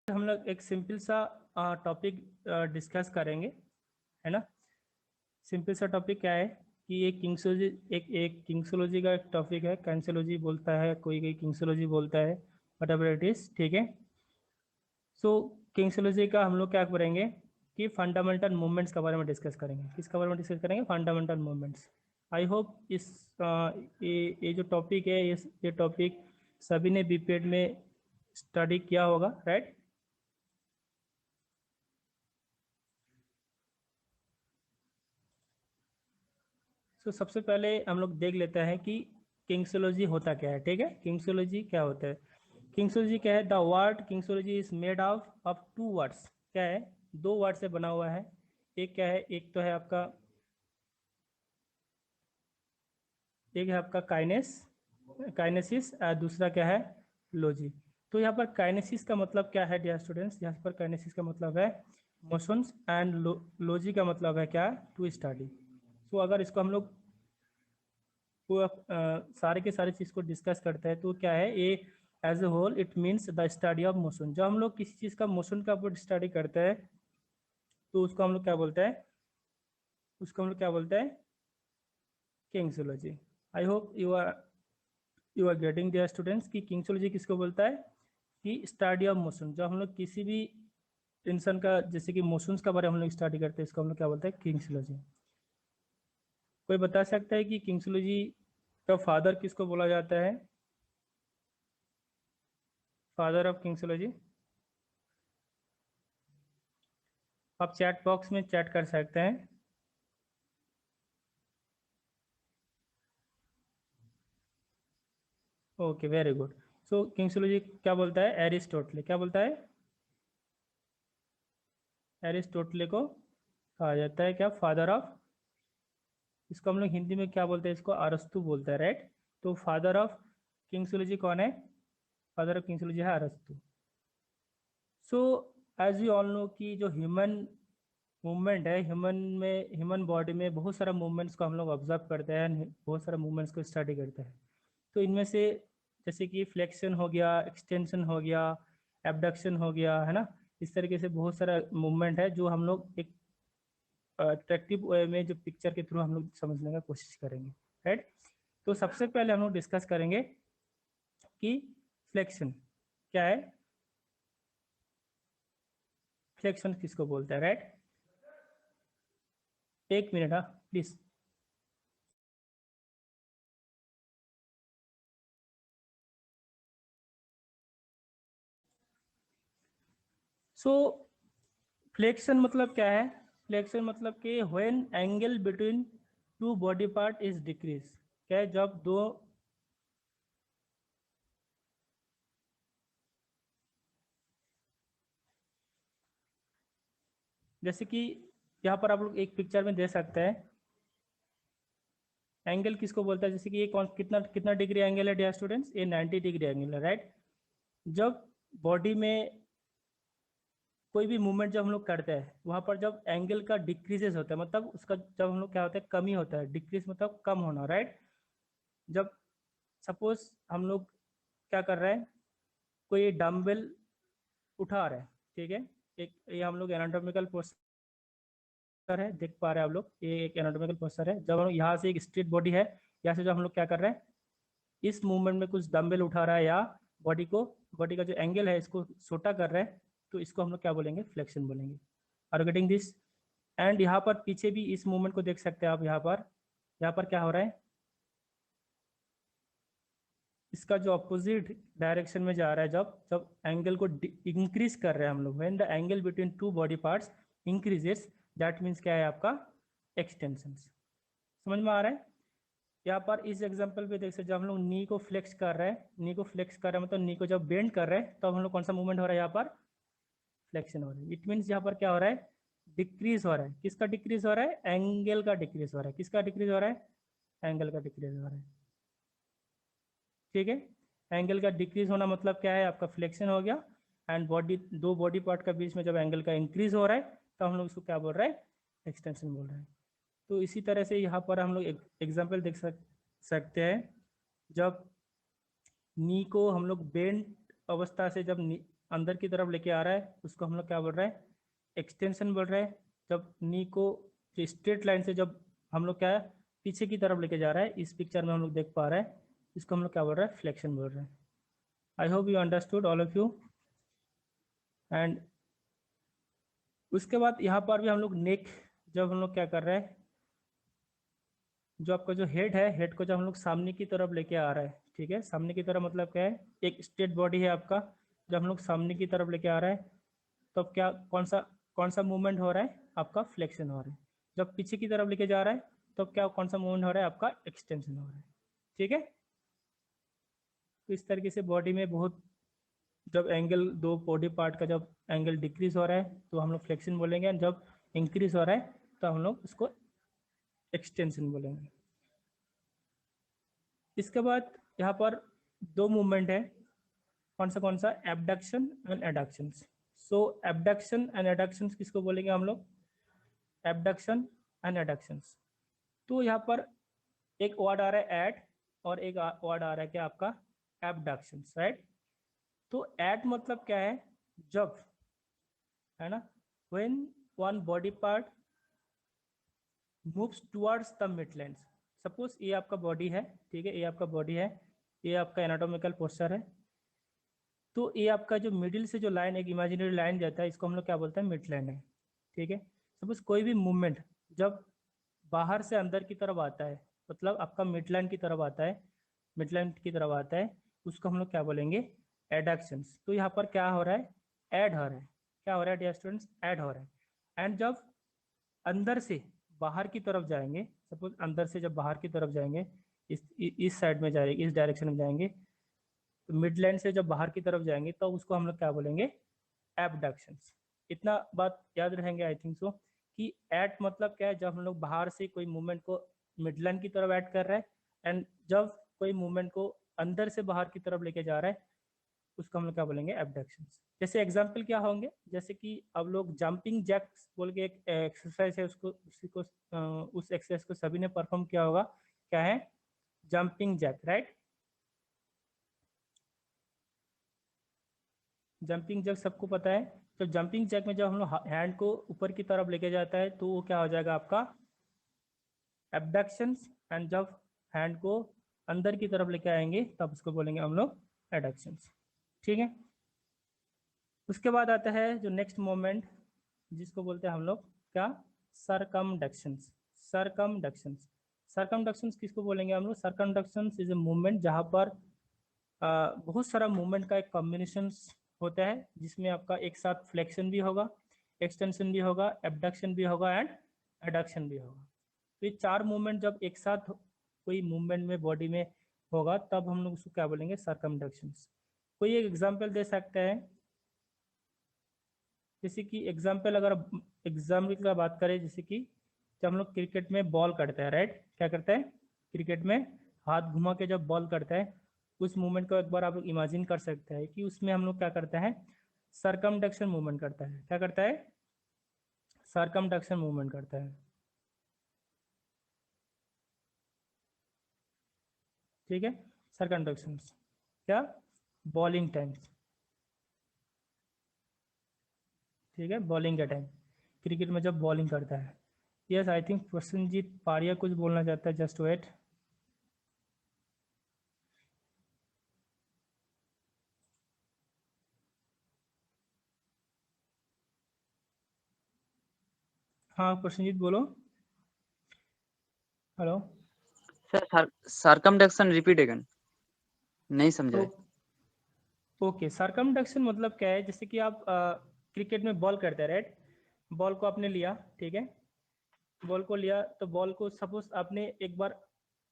हम लोग एक सिंपल सा टॉपिक डिस्कस करेंगे, है ना। सिंपल सा टॉपिक क्या है कि एक किंग्सोलॉजी एक किंग्सोलॉजी का एक टॉपिक है। कैंसोलॉजी बोलता है, कोई कोई किंग्सोलॉजी बोलता है, वट एवर इट इज, ठीक है। सो किंग्सोलॉजी का हम लोग क्या करेंगे कि फंडामेंटल मूवमेंट्स के बारे में डिस्कस करेंगे। किसके बारे में डिस्कस करेंगे? Fundamental movements. आई होप इस ये जो टॉपिक है, ये टॉपिक सभी ने बीपीएड में स्टडी किया होगा, राइट। तो सबसे पहले हम लोग देख लेते हैं कि किंग्सोलॉजी होता क्या है, ठीक है। किंग्सोलॉजी क्या होता है? किंग्सोलॉजी क्या है? The word kinesiology is made of two words. क्या है? दो वर्ड से बना हुआ है। एक क्या है? एक तो है आपका, एक है आपका काइनेस, काइनेसिस, और दूसरा क्या है? लॉजी। तो यहाँ पर काइनेसिस का मतलब क्या है डियर स्टूडेंट्स? यहाँ पर काइनेसिस का मतलब है मोशंस, एंड लॉजी का मतलब है क्या? To study. सो अगर इसको हम लोग सारे के सारे चीज़ को डिस्कस करते हैं तो क्या है ये? As a whole it means the study of motion. जब हम लोग किसी चीज़ का मोशन का ऊपर स्टडी करते हैं तो उसको हम लोग क्या बोलते हैं? उसको हम लोग क्या बोलते हैं? Kinesiology. I hope you are getting dear students कि किंग्सोलॉजी किसको बोलता है? कि स्टडी ऑफ मोशन। जब हम लोग किसी भी इंसान का, जैसे कि मोशंस का बारे में हम लोग स्टडी करते हैं, इसको हम लोग क्या बोलते हैं? किंग्सोलॉजी। कोई बता सकता है कि किंग्सोलॉजी का फादर किसको बोला जाता है? Father of kinesiology. आप चैट बॉक्स में चैट कर सकते हैं। Okay, very good. So kinesiology क्या बोलता है? एरिस्टोटले। क्या बोलता है? एरिस्टोटले को कहा जाता है क्या? Father of. इसको हम लोग हिंदी में क्या बोलते हैं? इसको अरस्तु बोलता है, राइट। तो फादर ऑफ किंग्सोलॉजी कौन है? फादर ऑफ किंग्सोलॉजी है अरस्तु। So as you all know कि जो ह्यूमन मूवमेंट है, ह्यूमन बॉडी में बहुत सारा मूवमेंट्स को हम लोग ऑब्जर्व करते हैं, बहुत सारे मूवमेंट्स को स्टडी करते हैं। तो इनमें से जैसे कि फ्लेक्शन हो गया, एक्सटेंशन हो गया, एबडक्शन हो गया, है ना। इस तरीके से बहुत सारा मूवमेंट है जो हम लोग एक अट्रैक्टिव वे में जो पिक्चर के थ्रू हम लोग समझने का कोशिश करेंगे, राइट। तो सबसे पहले हम लोग डिस्कस करेंगे कि फ्लेक्शन क्या है, फ्लेक्शन किसको बोलते हैं, राइट। एक मिनट, हाँ प्लीज। सो फ्लेक्शन मतलब क्या है? फ्लेक्शन मतलब कि when angle between two body part is decrease. क्या है? जब दो, जैसे कि यहाँ पर आप लोग एक पिक्चर में दे सकते हैं, एंगल किसको बोलता है? जैसे कि ये कौन, कितना कितना डिग्री एंगल है डियर स्टूडेंट्स? ये 90 डिग्री एंगल है, राइट। जब बॉडी में कोई भी मूवमेंट जब हम लोग करते हैं, वहां पर जब एंगल का डिक्रीजेस होता है, मतलब उसका जब हम लोग क्या होता है, कमी होता है। डिक्रीज मतलब कम होना, राइट। जब सपोज हम लोग क्या कर रहे हैं, कोई डम्बल उठा रहे हैं, ठीक है। एक ये हम लोग एनाटॉमिकल पोस्चर है, देख पा रहे हैं आप लोग, ये एक एनाटॉमिकल पोस्चर है। जब हम लोग यहाँ से एक स्ट्रेट बॉडी है, यहाँ से जब हम लोग क्या कर रहे हैं, इस मूवमेंट में कुछ डंबल उठा रहा है या बॉडी का जो एंगल है इसको छोटा कर रहे हैं, तो इसको हम लोग क्या बोलेंगे? फ्लेक्शन बोलेंगे। Are getting this? एंड यहाँ पर पीछे भी इस मूवमेंट को देख सकते हैं आप। यहाँ पर क्या हो रहा है? इसका जो अपोजिट डायरेक्शन में जा रहा है, जब जब एंगल को इंक्रीज कर रहे हैं हम लोग, when the angle between two body parts increases, that means क्या है आपका? एक्सटेंशन। समझ में आ रहा है? यहाँ पर इस एग्जांपल पे देख सकते, जब हम लोग नी को फ्लेक्स कर रहे हैं, नी को फ्लेक्स कर रहे हैं मतलब नी को जब बेंड कर रहे हैं, तो हम लोग कौन सा मूवमेंट हो रहा है? यहाँ पर फ्लेक्शन हो रहा है। इट मीन्स यहाँ पर क्या हो रहा है? डिक्रीज हो रहा है। किसका डिक्रीज हो रहा है? एंगल का डिक्रीज हो रहा है। किसका डिक्रीज हो रहा है? एंगल का डिक्रीज हो रहा है, ठीक है। एंगल का डिक्रीज होना मतलब क्या है? आपका फ्लेक्शन हो गया। एंड दो बॉडी पार्ट का बीच में जब एंगल का इंक्रीज हो रहा है, तो हम लोग उसको क्या बोल रहे हैं? एक्सटेंशन बोल रहे हैं। तो इसी तरह से यहाँ पर हम लोग एक एग्जाम्पल देख सकते हैं। जब नी को हम लोग बेंड अवस्था से जब अंदर की तरफ लेके आ रहा है उसको हम लोग क्या बोल रहे हैं, एक्सटेंशन बोल रहे हैं। जब नी को जो स्ट्रेट लाइन से जब हम लोग क्या है पीछे की तरफ लेके जा रहा है, इस पिक्चर में हम लोग देख पा रहे हैं, इसको हम लोग क्या बोल रहे हैं, फ्लेक्शन बोल रहे हैं। आई hope you understood all of you. And उसके बाद यहाँ पर भी हम लोग नेक, जब हम लोग क्या कर रहे हैं, जो आपका जो हेड है, हेड को जब हम लोग सामने की तरफ लेके आ रहा है, ठीक है, सामने की तरफ मतलब क्या है, एक स्ट्रेट बॉडी है आपका, जब हम लोग सामने की तरफ लेके आ रहा है तब तो क्या कौन सा मूवमेंट हो रहा है, आपका फ्लेक्शन हो रहा है। जब पीछे की तरफ लेके जा रहा है तब तो क्या कौन सा मूवमेंट हो रहा है, आपका एक्सटेंशन हो रहा है। ठीक है, तो इस तरीके से बॉडी में बहुत, जब एंगल दो बॉडी पार्ट का जब एंगल डिक्रीज हो रहा है तो हम लोग फ्लेक्शन बोलेंगे, जब इंक्रीज हो रहा है तो हम लोग उसको एक्सटेंशन बोलेंगे। इसके बाद यहाँ पर दो मूवमेंट है, कौन सा abduction and adduction. So abduction and adduction किसको बोलेंगे हम लोग, एबडक्शन एंड एडक्शन। तो यहाँ पर एक वर्ड आ रहा है एड, और एक वर्ड आ रहा है क्या आपका, एबडक्शन, राइट। तो एड मतलब क्या है, जब, है ना, when one body part moves towards the midlines. Suppose ये आपका बॉडी है, ठीक है, ये आपका बॉडी है, ये आपका एनाटोमिकल पोस्चर है। तो ये आपका जो मिडिल से जो लाइन, एक इमेजिनरी लाइन जाता है, इसको हम लोग क्या बोलते हैं, मिड लाइन है। ठीक है, सपोज कोई भी मूवमेंट जब बाहर से अंदर की तरफ आता है, मतलब आपका मिड लाइन की तरफ आता है, मिड लाइन की तरफ आता है, उसको हम लोग क्या बोलेंगे, एडक्शंस। तो यहाँ पर क्या हो रहा है, ऐड हो रहा है, क्या हो रहा है डियर स्टूडेंट्स, ऐड हो रहा है। एंड जब अंदर से बाहर की तरफ जाएंगे, सपोज अंदर से जब बाहर की तरफ जाएंगे, इस साइड में जाएंगे, इस डायरेक्शन में जाएंगे, तो मिडलैंड से जब बाहर की तरफ जाएंगे तो उसको हम लोग क्या बोलेंगे, एबडक्शंस। इतना बात याद रहेंगे आई थिंक सो, कि एट मतलब क्या है, जब हम लोग बाहर से कोई मूवमेंट को मिडलैंड की तरफ ऐड कर रहे हैं, एंड जब कोई मूवमेंट को अंदर से बाहर की तरफ लेके जा रहा है उसको हम लोग क्या बोलेंगे, एबडक्शंस। जैसे एग्जाम्पल क्या होंगे, जैसे कि अब लोग जंपिंग जैक्स बोल के एक एक्सरसाइज है, उसको उसी को उस एक्सरसाइज को सभी ने परफॉर्म किया होगा, क्या है, jumping jack, right. Jumping jack सबको पता है। तो जंपिंग जैक में जब हम लोग हैंड को ऊपर की तरफ लेके जाता है तो वो क्या हो जाएगा, आपका एबडक्शंस। एंड जब हैंड को अंदर की तरफ लेके आएंगे तब उसको बोलेंगे हम लोग एडक्शंस। ठीक है, उसके बाद आता है जो नेक्स्ट मोमेंट, जिसको बोलते हैं हम लोग क्या, सरकमडक्शंस। सरकमडक्शंस, सरकमडक्शंस किसको बोलेंगे हम लोग, सरकमडक्शंस इज ए मूवमेंट जहाँ पर बहुत सारा मूवमेंट का एक कॉम्बिनेशन होता है, जिसमें आपका एक साथ फ्लेक्शन भी होगा, एक्सटेंशन भी होगा, एबडक्शन भी होगा एंड एडक्शन भी होगा। तो ये चार मूवमेंट जब एक साथ कोई मूवमेंट में बॉडी में होगा तब हम लोग उसको क्या बोलेंगे, सरकमडक्शंस। कोई एक एग्जांपल दे सकते हैं, जैसे कि एग्जांपल, अगर एग्जाम्पल की बात करें, जैसे कि जब हम लोग क्रिकेट में बॉल करते हैं, राइट, क्या करते हैं, क्रिकेट में हाथ घुमा के जब बॉल करता है, उस मूवमेंट को एक बार आप लोग इमेजिन कर सकते हैं कि उसमें हम लोग क्या करते हैं, सरकमडक्शन मूवमेंट करता है, क्या करता है, सरकमडक्शन मूवमेंट करता है। ठीक है, सरकमडक्शन क्या, बॉलिंग टाइम, ठीक है, बॉलिंग का टाइम, क्रिकेट में जब बॉलिंग करता है। Yes, I think Prasannajit Pariya कुछ बोलना चाहता है, जस्ट वेट। हाँ प्रसन्नजीत बोलो, hello. Sir circumduction repeat again, नहीं समझा है। ओके, सरकमडक्शन मतलब क्या है, जैसे कि आप क्रिकेट में बॉल करते हैं, राइट, बॉल को आपने लिया, ठीक है, बॉल को लिया तो बॉल को सपोज आपने एक बार,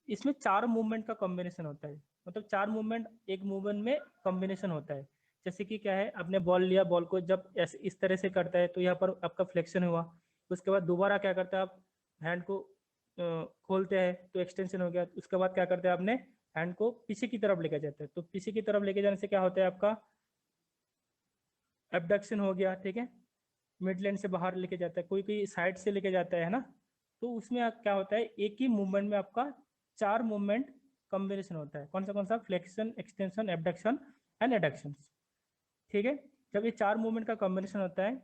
इसमें चार मूवमेंट का कॉम्बिनेशन होता है, मतलब चार मूवमेंट एक मूवमेंट में कॉम्बिनेशन होता है। जैसे कि क्या है, आपने बॉल लिया, बॉल को जब ऐसे इस तरह से करता है तो यहाँ पर आपका फ्लेक्शन हुआ, उसके बाद दोबारा क्या करता है, आप हैंड को खोलते हैं तो एक्सटेंशन हो गया, उसके बाद क्या करते हैं, आपने हैंड को पीछे की तरफ लेके जाते हैं, तो पीछे की तरफ लेके जाने से क्या होता है, आपका एबडक्शन हो गया, ठीक है, मिडलैंड से बाहर लेके जाता है, कोई कोई साइड से लेके जाता है ना, तो उसमें क्या होता है, एक ही मूवमेंट में आपका चार मूवमेंट कॉम्बिनेशन होता है, कौन सा flexion, extension, abduction and adduction. ठीक है, जब ये 4 मूवमेंट का कॉम्बिनेशन होता है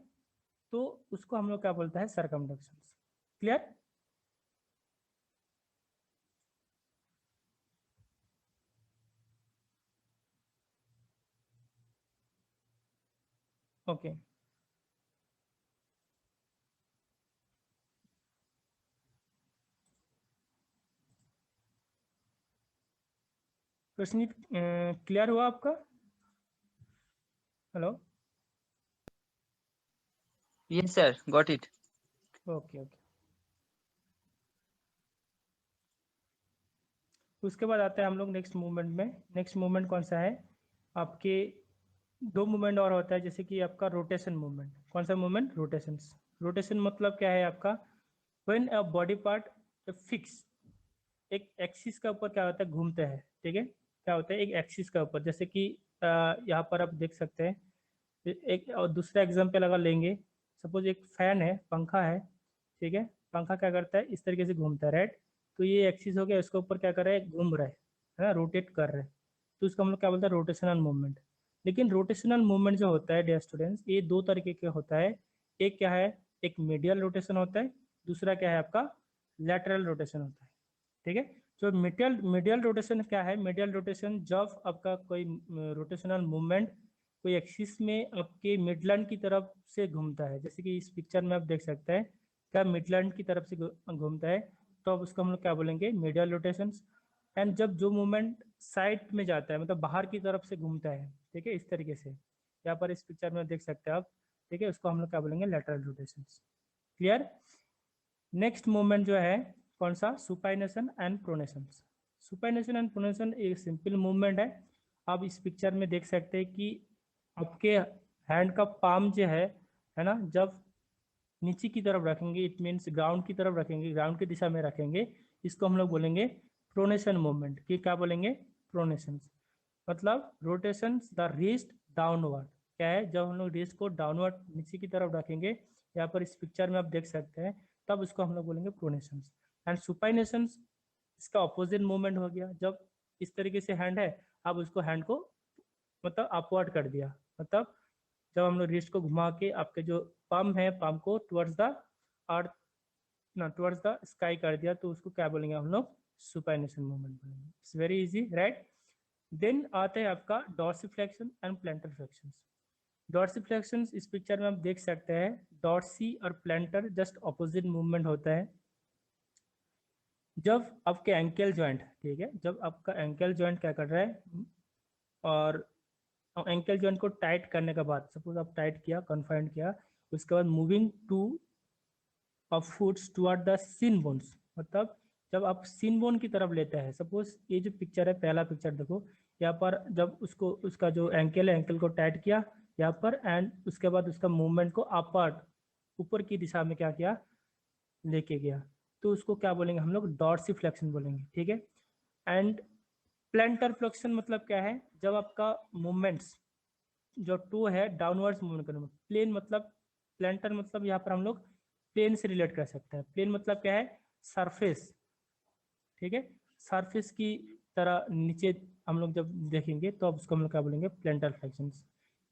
तो उसको हम लोग क्या बोलते हैं, सरकमडक्शन। क्लियर? ओके। प्रश्न क्लियर हुआ आपका? Hello? Yes, sir. Got it. Okay okay. उसके बाद आते हैं हम लोग नेक्स्ट मूवमेंट में। नेक्स्ट मूवमेंट कौन सा है आपके? 2 मूवमेंट और होता है, जैसे कि आपका रोटेशन मूवमेंट। कौन सा मूवमेंट? रोटेशन। रोटेशन मतलब क्या है आपका? When a body part fix एक एक्सिस का ऊपर क्या होता है, घूमते हैं। ठीक है, क्या होता है, एक एक्सिस का ऊपर, जैसे कि यहाँ पर आप देख सकते हैं। एक और दूसरा एग्जांपल अगर लेंगे, सपोज एक फैन है, पंखा है। ठीक है, पंखा क्या करता है, इस तरीके से घूमता है, राइट? तो ये एक्सिस हो गया, इसके ऊपर क्या कर रहा है, घूम रहा है ना, रोटेट कर रहा है। तो उसको हम लोग क्या बोलते हैं, रोटेशनल मूवमेंट। लेकिन रोटेशनल मूवमेंट जो होता है डियर स्टूडेंट्स, ये 2 तरीके के होता है। एक क्या है, एक मीडियल रोटेशन होता है, दूसरा क्या है आपका, लैटरल रोटेशन होता है। ठीक है, जो मीडियल मीडियल रोटेशन क्या है, मीडियल रोटेशन जब आपका कोई रोटेशनल मूवमेंट कोई एक्सिस में आपके मिडलैंड की तरफ से घूमता है, जैसे कि इस पिक्चर में आप देख सकते हैं, क्या मिडलैंड की तरफ से घूमता है, तो अब उसको हम लोग क्या बोलेंगे, मीडियल रोटेशन। एंड जब जो मूवमेंट साइड में जाता है, मतलब बाहर की तरफ से घूमता है, ठीक है, इस तरीके से, यहाँ पर इस पिक्चर में देख सकते हैं आप। ठीक है, उसको हम लोग क्या बोलेंगे, lateral rotation. Clear? Next movement जो है कौन सा, supination and pronation. Supination and pronation एक सिंपल मूवमेंट है। आप इस पिक्चर में देख सकते हैं कि आपके हैंड का पाम जो है ना, जब नीचे की तरफ रखेंगे, इट मीन्स ग्राउंड की तरफ रखेंगे, ग्राउंड की दिशा में रखेंगे, इसको हम लोग बोलेंगे प्रोनेशन मूवमेंट। कि क्या बोलेंगे, प्रोनेशन। मतलब रोटेशन द रिस्ट डाउनवर्ड। क्या है, जब हम लोग रिस्ट को डाउनवर्ड नीचे की तरफ रखेंगे, यहाँ पर इस पिक्चर में आप देख सकते हैं, तब उसको हम लोग बोलेंगे प्रोनेशन। एंड सुपाइनेशन इसका ऑपोजिट मूवमेंट हो गया, जब इस तरीके से हैंड है, आप उसको हैंड को मतलब अपवर्ड कर दिया, मतलब जब हम लोग रिस्ट को घुमा के आपके जो पम है, पम को टुवर्ड्स द अर्थ ना, टुवर्ड्स द स्काई कर दिया, तो उसको क्या बोलेंगे हम लोग, सुपाइनेशन मूवमेंट बोलेंगे। It's very easy, right? Then आता है आपका dorsiflexion and plantar flexion. Dorsiflexion इस पिक्चर में आप देख सकते हैं, डॉर्सी और प्लैंटर जस्ट ऑपोजिट मूवमेंट होता है। जब आपके एंकल जॉइंट, ठीक है, जब आपका एंकल जॉइंट क्या कर रहा है, और एंकल जॉइंट को टाइट करने के बाद, सपोज आप टाइट किया, कन्फाइंड किया, उसके बाद moving to of foots toward the shin bones, मतलब जब आप सिन बोन की तरफ लेते हैं, सपोज ये जो पिक्चर है, पहला पिक्चर देखो, यहाँ पर जब उसको उसका जो एंकल है, एंकल को टाइट किया यहाँ पर, एंड उसके बाद उसका मूवमेंट को अपवर्ड ऊपर की दिशा में क्या किया, लेके गया, तो उसको क्या बोलेंगे हम लोग, डॉर्सिफ्लेक्शन बोलेंगे। ठीक है, एंड प्लैंटर फ्लेक्शन मतलब क्या है, जब आपका मूवमेंट्स जो टू है डाउनवर्ड्स मूवमेंट करने में, प्लेन मतलब, प्लैंटर मतलब यहाँ पर हम लोग प्लेन से रिलेट कर सकते हैं। प्लेन मतलब क्या है, सरफेस। ठीक है, सरफेस की तरह नीचे हम लोग जब देखेंगे, तो अब उसको हम लोग क्या बोलेंगे, प्लैंटर फ्लेक्शन।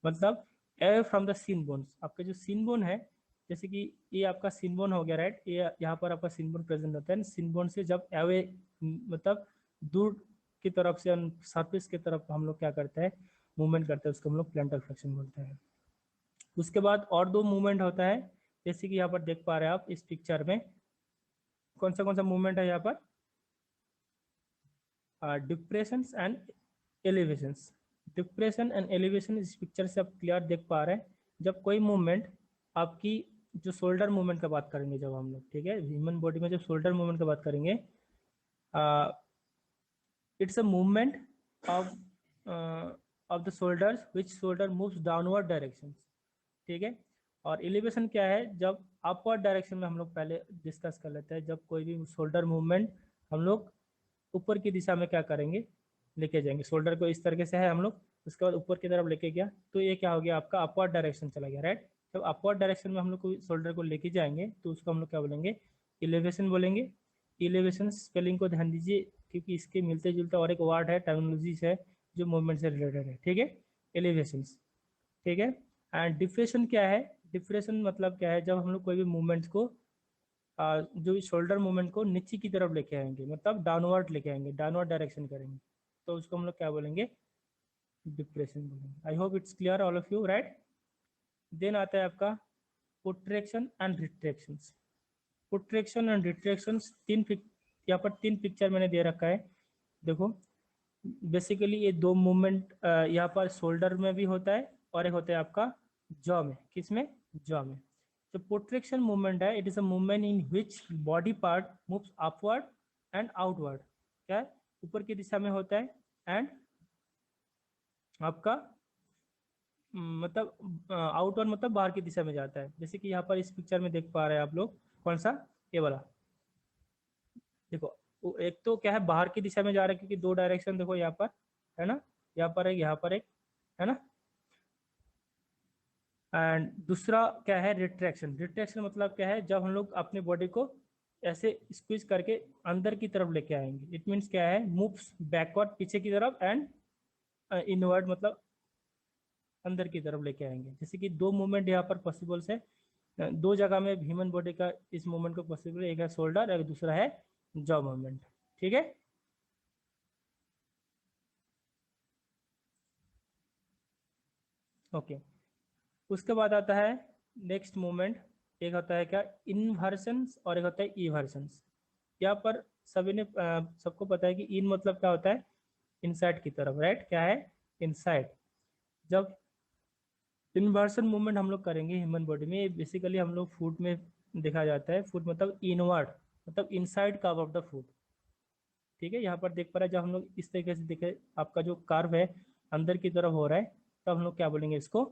मतलब away from the shin bones, आपके जो सीन बोन है, जैसे कि ये आपका सीन बोन हो गया, राइट, ये यहाँ पर आपका सीन बोन प्रेजेंट होता है, सीन बोन से जब अवे मतलब दूर की तरफ से, सरफेस की तरफ हम लोग क्या करते हैं, मूवमेंट करते हैं, उसको हम लोग प्लैंटर फ्लेक्शन बोलते हैं। उसके बाद और 2 मूवमेंट होता है, जैसे कि यहाँ पर देख पा रहे हैं आप इस पिक्चर में, कौन सा मूवमेंट है यहाँ पर, depression and elevation. Depression and elevation इस पिक्चर से आप क्लियर देख पा रहे हैं, जब कोई मूवमेंट आपकी, जो शोल्डर मूवमेंट का बात करेंगे जब हम लोग, ठीक है, ह्यूमन बॉडी में जब शोल्डर मूवमेंट का बात करेंगे, it's a movement of of the shoulders which shoulder moves downward direction. ठीक है, और एलिवेशन क्या है, जब अपवर्ड डायरेक्शन में हम लोग पहले डिस्कस कर लेते हैं, जब कोई भी शोल्डर मूवमेंट हम लोग ऊपर की दिशा में क्या करेंगे, लेके जाएंगे, शोल्डर को इस तरीके से है हम लोग, उसके बाद ऊपर की तरफ लेके गया, तो ये क्या हो गया, आपका अपवर्ड डायरेक्शन चला गया, राइट? जब अपवर्ड डायरेक्शन में हम लोग को शोल्डर को लेके जाएंगे, तो उसको हम लोग क्या बोलेंगे, इलेवेशन बोलेंगे। इलेवेशन स्पेलिंग को ध्यान दीजिए, क्योंकि इसके मिलते जुलते और एक वर्ड है, टर्मिनोलॉजीज है, जो मूवमेंट से रिलेटेड है। ठीक है, एलिवेशन। ठीक है, एंड डिप्रेशन क्या है, डिप्रेशन मतलब क्या है, जब हम लोग कोई भी मूवमेंट्स को जो शोल्डर मूवमेंट को नीचे की तरफ लेके आएंगे, मतलब डाउनवर्ड लेके आएंगे, डाउनवर्ड डायरेक्शन करेंगे, तो उसको हम लोग क्या बोलेंगे, डिप्रेशन बोलेंगे। I hope it's clear all of you, right. Then आता है आपका protraction and retractions. Protraction and retractions यहाँ पर तीन पिक्चर मैंने दे रखा है, देखो। बेसिकली ये दो मूवमेंट यहाँ पर शोल्डर में भी होता है और एक होता है आपका जॉ में। किस में? जॉ में। जो प्रोट्रैक्शन मूवमेंट है, it is a movement in which body part moves upward and outward. क्या है? ऊपर की दिशा में होता है एंड आपका मतलब आउटवर्ड मतलब बाहर की दिशा में जाता है। जैसे कि यहाँ पर इस पिक्चर में देख पा रहे हैं आप लोग, कौन सा, ये वाला देखो। एक तो क्या है, बाहर की दिशा में जा रहा है, क्योंकि दो डायरेक्शन देखो यहाँ पर है ना, यहाँ पर एक, यहाँ पर एक, है ना। एंड दूसरा क्या है, रिट्रैक्शन। रिट्रैक्शन मतलब क्या है, जब हम लोग अपने बॉडी को ऐसे स्क्वीज करके अंदर की तरफ लेके आएंगे। इट मीन्स क्या है, मूव्स बैकवर्ड पीछे की तरफ एंड इनवर्ड मतलब अंदर की तरफ लेके आएंगे। जैसे कि दो मूवमेंट यहाँ पर पॉसिबल्स है, दो जगह में ह्यूमन बॉडी का इस मूवमेंट को पॉसिबल है। एक है शोल्डर और दूसरा है जॉ मूवमेंट। ठीक है, ओके। उसके बाद आता है नेक्स्ट मूवमेंट, एक होता है क्या, इनवर्सन्स और एक होता है इवर्सन्स। यहाँ पर सभी ने सबको पता है कि इन मतलब क्या होता है, इनसाइड की तरफ, राइट। क्या है, इनसाइड। जब इन्वर्सन मूवमेंट हम लोग करेंगे ह्यूमन बॉडी में, बेसिकली हम लोग फुट में देखा जाता है। फुट मतलब इनवर्ड, मतलब inside curve of the foot. ठीक है, यहाँ पर देख पा रहे हैं, जब हम लोग इस तरीके से देखे, आपका जो कर्व है अंदर की तरफ हो रहा है, तब हम लोग क्या बोलेंगे, इसको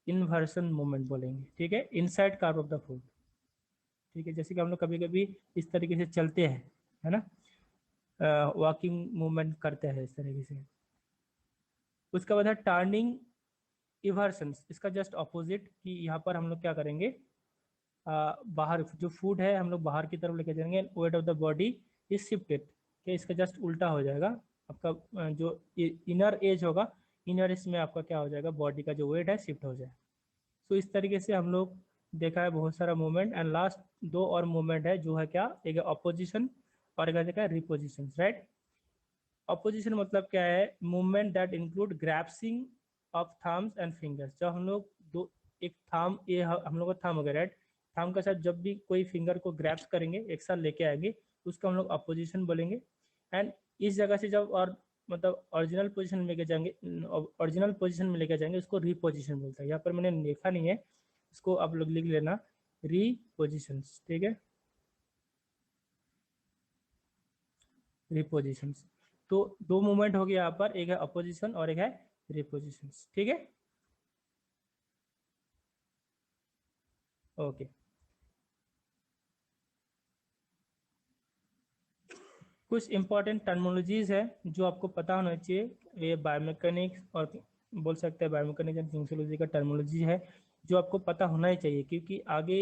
इन्वर्सन मूवमेंट बोलेंगे। ठीक है, inside curve of the foot. ठीक है, जैसे कि हम लोग कभी कभी इस तरीके से चलते हैं, है ना, वॉकिंग मूवमेंट करते हैं इस तरीके से। उसके बाद है टर्निंग इवर्सन्स। इसका जस्ट अपोजिट, कि यहाँ पर हम लोग क्या करेंगे, बाहर जो फूड है हम लोग बाहर की तरफ लेके जाएंगे, weight of the body is shifted. कि इसका जस्ट उल्टा हो जाएगा, आपका जो इनर एज होगा, इनर एज में आपका क्या हो जाएगा, बॉडी का जो वेट है शिफ्ट हो जाए। तो इस तरीके से हम लोग देखा है बहुत सारा मूवमेंट। एंड लास्ट दो और मूवमेंट है, जो है क्या, एक है अपोजिशन और एक है रिपोजिशन, राइट। अपोजिशन मतलब क्या है, movement that include grasping of thumbs and fingers. जब हम लोग दो, एक थम, ये हम लोग का थम हो गया, राइट। थम के साथ जब भी कोई फिंगर को ग्रैप्स करेंगे, एक साथ लेके आएंगे, उसको हम लोग अपोजिशन बोलेंगे। एंड इस जगह से जब और मतलब ओरिजिनल पोजीशन में लेके जाएंगे, ओरिजिनल पोजीशन में लेके जाएंगे, उसको रिपोजिशन बोलता है। यहाँ पर मैंने लिखा नहीं है, इसको आप लोग लिख लेना, रिपोजिशंस। ठीक है, रिपोजिशंस। तो दो मूवमेंट हो गया यहाँ पर, एक है अपोजिशन और एक है रिपोजिशंस। ठीक है, ओके। कुछ इंपॉर्टेंट टर्मिनोलॉजीज है जो आपको पता होना चाहिए। ये बायोमैकेनिक्स और बोल सकते हैं बायोमैकेनिक्स एंड फिजियोलॉजी का टर्मिनोलॉजी है, जो आपको पता होना ही चाहिए, क्योंकि आगे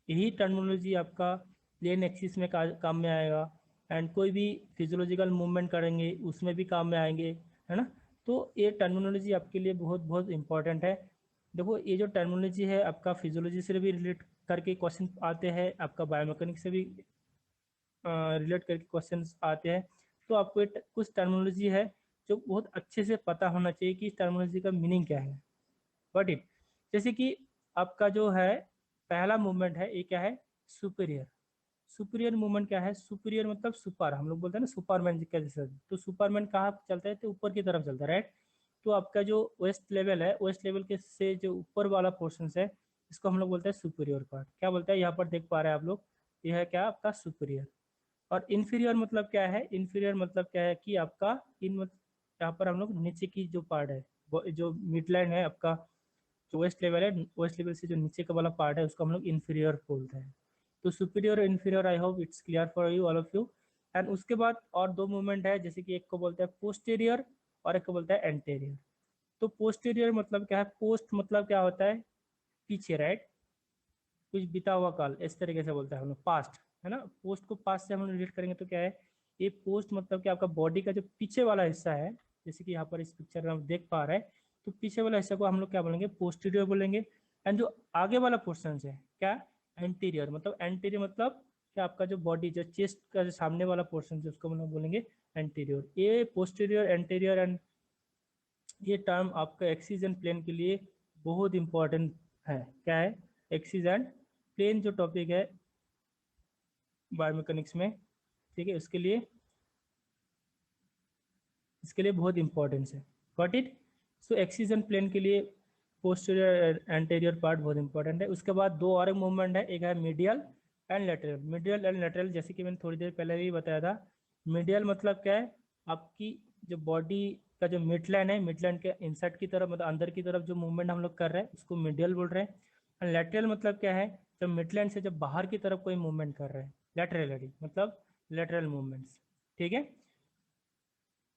यही टर्मिनोलॉजी आपका प्लेन एक्सिस में काम में आएगा। एंड कोई भी फिजियोलॉजिकल मूवमेंट करेंगे उसमें भी काम में आएंगे, है ना। तो ये टर्मिनोलॉजी आपके लिए बहुत बहुत इंपॉर्टेंट है। देखो, ये जो टर्मिनोलॉजी है आपका फिजियोलॉजी से भी रिलेट करके क्वेश्चन आते हैं, आपका बायोमैकेनिक्स से भी रिलेट करके क्वेश्चंस आते हैं। तो आपको कुछ टर्मिनोलॉजी है जो बहुत अच्छे से पता होना चाहिए कि इस टर्मिनोलॉजी का मीनिंग क्या है, बट इट। जैसे कि आपका जो है पहला मूवमेंट है, ये क्या है, सुपीरियर। सुपीरियर मूवमेंट क्या है, सुपीरियर मतलब सुपर, हम लोग बोलते हैं ना सुपरमैन जी का जैसा। तो सुपरमैन कहाँ चलता है, तो ऊपर की तरफ चलता है, राइट। तो आपका जो वेस्ट लेवल है, वेस्ट लेवल के से जो ऊपर वाला पोर्शन है, इसको हम लोग बोलते हैं सुपीरियर पार्ट। क्या बोलते हैं, यहाँ पर देख पा रहे हैं आप लोग, यह है क्या, आपका सुपीरियर। और इन्फीरियर मतलब क्या है, इन्फीरियर मतलब क्या है कि आपका यहाँ पर हम लोग नीचे की जो पार्ट है, जो मिड लाइन है आपका, जो वेस्ट लेवल है, वेस्ट लेवल से जो नीचे का वाला पार्ट है, उसको हम लोग इन्फीरियर बोलते हैं। तो सुपीरियर और inferior, I hope it's clear for you, all of you. And उसके बाद और दो मूवमेंट है, जैसे कि एक को बोलते हैं पोस्टीरियर और एक को बोलते हैं एंटेरियर। तो पोस्टीरियर मतलब क्या है, पोस्ट मतलब क्या होता है, पीछे, राइट। कुछ बीता हुआ काल, इस तरीके से बोलते हैं हम लोग, पास्ट, है ना। पोस्ट को पास्ट से हम लोग रिलेट करेंगे तो क्या है, ये पोस्ट मतलब कि आपका बॉडी का जो पीछे वाला हिस्सा है, जैसे कि यहाँ पर इस पिक्चर में हम देख पा रहे हैं, तो पीछे वाला हिस्से को हम लोग क्या बोलेंगे, पोस्टीरियर बोलेंगे। एंड जो आगे वाला पोर्शन है क्या, एंटीरियर। मतलब एंटीरियर मतलब क्या, आपका जो बॉडी, जो चेस्ट का जो सामने वाला पोर्शन है उसको हम लोग बोलेंगे एंटीरियर। ये पोस्टीरियर, एंटीरियर एंड ये टर्म आपका एक्सिस एंड प्लेन के लिए बहुत इंपॉर्टेंट है। क्या है, एक्सिस एंड प्लेन जो टॉपिक है बायोमेकेनिक्स में, ठीक है, इसके लिए बहुत इंपॉर्टेंस है। Got it. So axis and plane के लिए पोस्टीरियर एंटीरियर पार्ट बहुत इंपॉर्टेंट है। उसके बाद दो और मूवमेंट है, एक है medial and lateral. Medial and lateral जैसे कि मैंने थोड़ी देर पहले भी बताया था। मीडियल मतलब क्या है, आपकी जो बॉडी का जो मिडलाइन है, मिडलाइन के इंसर्ट की तरफ, मतलब अंदर की तरफ जो मूवमेंट हम लोग कर रहे हैं उसको मीडियल बोल रहे हैं। एंड लेटरल मतलब क्या है, जब मिडलाइन से जब बाहर की तरफ कोई मूवमेंट कर रहे हैं, लेटरली मतलब लेटरल मूवमेंट्स, ठीक है।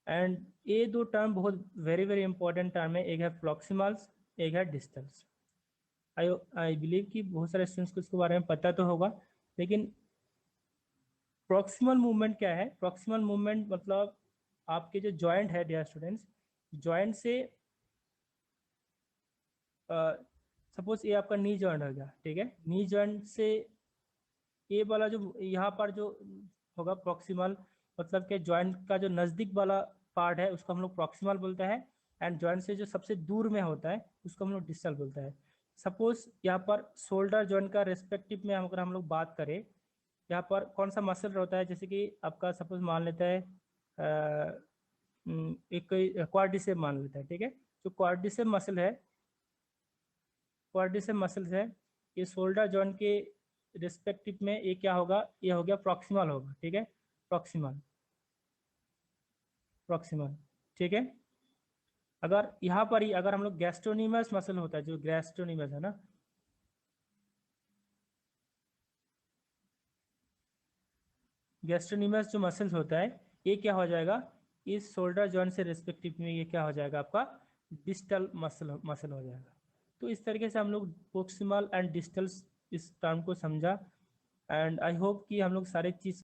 एंड ये दो टर्म बहुत वेरी वेरी इंपॉर्टेंट टर्म है, एक है प्रॉक्सिमल्स, एक है डिस्टल्स। आई बिलीव कि बहुत सारे स्टूडेंट्स को इसके बारे में पता तो होगा, लेकिन प्रॉक्सिमल मूवमेंट क्या है, प्रॉक्सिमल मूवमेंट मतलब आपके जो जॉइंट है डियर स्टूडेंट्स, जॉइंट से सपोज ये आपका नी जॉइंट हो गया, ठीक है, नी जॉइंट से ये वाला जो यहाँ पर जो होगा प्रॉक्सिमल, मतलब कि जॉइंट का जो नज़दीक वाला पार्ट है उसको हम लोग प्रॉक्सिमल बोलते हैं। एंड जॉइंट से जो सबसे दूर में होता है उसको हम लोग डिस्टल बोलते हैं। सपोज यहाँ पर शोल्डर जॉइंट का रेस्पेक्टिव में अगर हम लोग बात करें, यहाँ पर कौन सा मसल होता है, जैसे कि आपका सपोज मान लेता है एक कोई क्वाड्रिसेप मान लेता है, ठीक है। जो क्वाड्रिसेप मसल है, क्वाड्रिसेप मसल्स है, ये शोल्डर जॉइंट के रिस्पेक्टिव में ये क्या होगा, ये हो गया प्रॉक्सिमल होगा, ठीक है, प्रॉक्सिमल, प्रॉक्सिमल, ठीक है। अगर यहाँ पर ही अगर हम लोग गैस्ट्रोनीमस मसल होता है, जो गैस्ट्रोनीमस है ना, गैस्ट्रोनीमस जो मसल्स होता है ये क्या हो जाएगा, इस शोल्डर जॉइंट से रिस्पेक्टिव में ये क्या हो जाएगा, आपका डिस्टल मसल मसल हो जाएगा। तो इस तरीके से हम लोग प्रॉक्सिमल एंड डिस्टल इस टर्म को समझा। एंड आई होप कि हम लोग सारे चीज़